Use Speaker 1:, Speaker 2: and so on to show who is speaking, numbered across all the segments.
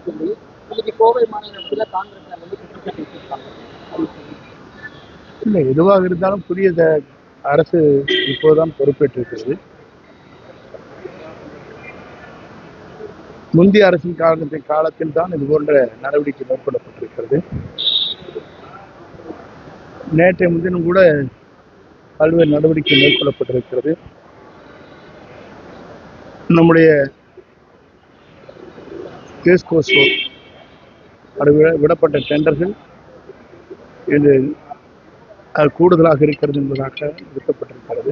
Speaker 1: சொல்லி இன்னைக்கு கோவை மாநகரத்தில் காங்கிரஸ் வந்து குற்றச்சாட்டு வச்சிருக்காங்க.
Speaker 2: இல்லை, எதுவாக இருந்தாலும் புதிய அரசு இப்போதுதான் பொறுப்பேற்றிருக்கிறது. முந்தைய அரசின் காலத்தில் தான் இது போன்ற நடவடிக்கை மேற்கொள்ளப்பட்டிருக்கிறது. நேற்றைய முன்தினம் கூட பல்வேறு நடவடிக்கை மேற்கொள்ளப்பட்டிருக்கிறது. நம்முடைய விடப்பட்ட டெண்டர்கள் இது கூடுதலாக இருக்கிறது என்பதாக விடுக்கப்பட்டிருக்கிறது.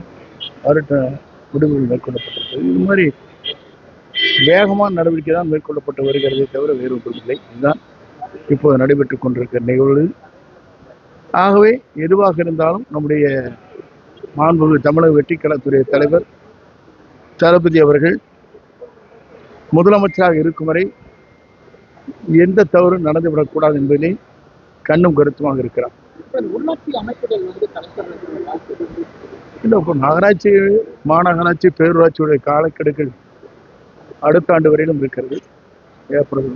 Speaker 2: அவர்கிட்ட முடிவுகள் மேற்கொள்ளப்பட்டிருக்கிறது. இது மாதிரி வேகமான நடவடிக்கை தான் மேற்கொள்ளப்பட்டு வருகிறதே தவிர வேறு ஒன்றும் இல்லை. இதுதான் இப்போது நடைபெற்றுக் கொண்டிருக்கிற நிகழ்வு. ஆகவே எதுவாக இருந்தாலும் நம்முடைய மாண்புமிகு தமிழக வெற்றிக்கழகத்துடைய தலைவர் தளபதி அவர்கள் முதலமைச்சராக இருக்கும் வரை எந்த தவறும் நடந்துவிடக்கூடாது என்பதிலே கண்ணும் கருத்துமாக இருக்கிறார்.
Speaker 1: உள்ளாட்சி அமைப்புகள்
Speaker 2: நகராட்சி, மாநகராட்சி, பேரூராட்சியுடைய காலக்கெடுகள் அடுத்த ஆண்டு வரையிலும் இருக்கிறது. ஏப்ரல்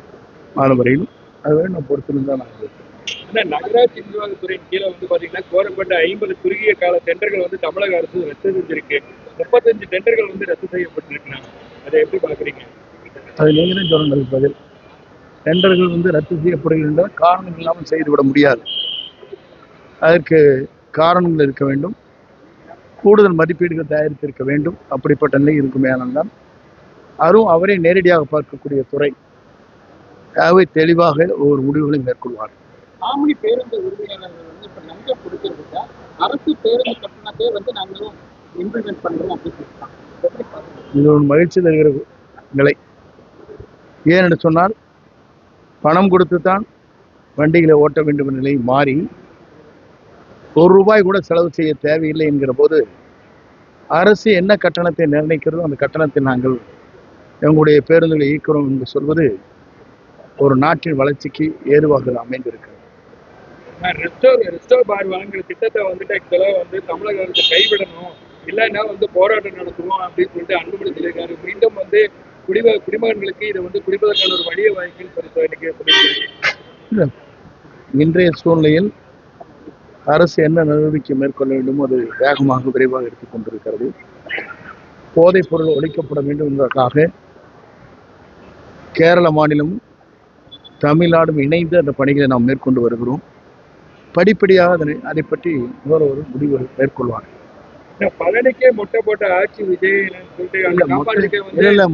Speaker 2: மாதம் வரையிலும் அதுவரை நம்ம பொறுத்திருந்தான்
Speaker 3: நகராட்சி நிர்வாகத்துறையின் கீழே பாத்தீங்கன்னா கோரப்பட்ட 50 குறுகிய கால டெண்டர்கள் தமிழக அரசு ரத்து செஞ்சிருக்கு. 35 டெண்டர்கள் ரத்து செய்யப்பட்டிருக்கிறாங்க. அதை எப்படி பாக்குறீங்க?
Speaker 2: அது நீங்க தான் சொல்லணும் பதில். டெண்டர்கள் ரத்து செய்யப்படுகின்ற காரணங்கள் இல்லாமல் செய்துவிட முடியாது. அதற்கு காரணங்கள் இருக்க வேண்டும், கூடுதல் மதிப்பீடுகள் தயாரித்திருக்க வேண்டும். அப்படிப்பட்ட நிலை இருக்குமே ஆனால் அதுவும் அவரை நேரடியாக பார்க்கக்கூடிய துறை ஆகவே தெளிவாக ஒவ்வொரு முடிவுகளை மேற்கொள்வார்.
Speaker 1: ஆம்னி பேருந்து உரிமையாளர்கள் இப்ப லஞ்சம் கொடுக்கிறதுக்கு அரசு பேருந்து கட்டணத்தை நாங்களும் இம்ப்ளிமெண்ட் பண்றோம் அப்படின்னு
Speaker 2: இது ஒரு மகிழ்ச்சி தருகிற நிலை. ஏனென்று சொன்னால் பணம் கொடுத்துத்தான் வண்டிகளை ஓட்ட வேண்டும் என்ற நிலை மாறி ₹1 கூட செலவு செய்ய தேவையில்லை என்கிற போது அரசு என்ன கட்டணத்தை நிர்ணயிக்கிறதோ அந்த கட்டணத்தை நாங்கள் எங்களுடைய பேருந்துகளை இயக்கிறோம் என்று சொல்வது ஒரு நாட்டின் வளர்ச்சிக்கு ஏதுவாக அமைந்திருக்கிறது.
Speaker 3: வழங்குற திட்டத்தை தமிழக அரசு கைவிடணும், இல்லைன்னா போராட்டம் நடத்துவோம் அப்படின்னு சொல்லிட்டு அன்புமணி சொல்லியிருக்காரு. மீண்டும் குடிமகன்களுக்கு இதை குடிப்பதற்கான ஒரு வழியை வாய்ப்பு.
Speaker 2: இன்றைய சூழ்நிலையில் அரசு என்ன நடவடிக்கை மேற்கொள்ள வேண்டுமோ அது வேகமாக விரைவாக எடுத்துக் கொண்டிருக்கிறது. போதைப் பொருள் ஒழிக்கப்பட வேண்டும் என்பதற்காக கேரள மாநிலமும் தமிழ்நாடும் இணைந்து அந்த பணிகளை நாம் மேற்கொண்டு வருகிறோம். படிப்படியாக அதை பற்றி ஒரு முடிவு மேற்கொள்வாங்க.
Speaker 3: பழனிக்கே மொட்டை போட்ட ஆட்சி விஜய்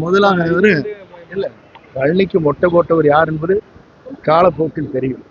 Speaker 2: முதலாக பழனிக்கு மொட்டை போட்டவர் யார் என்பது காலப்போக்கில் தெரியும்.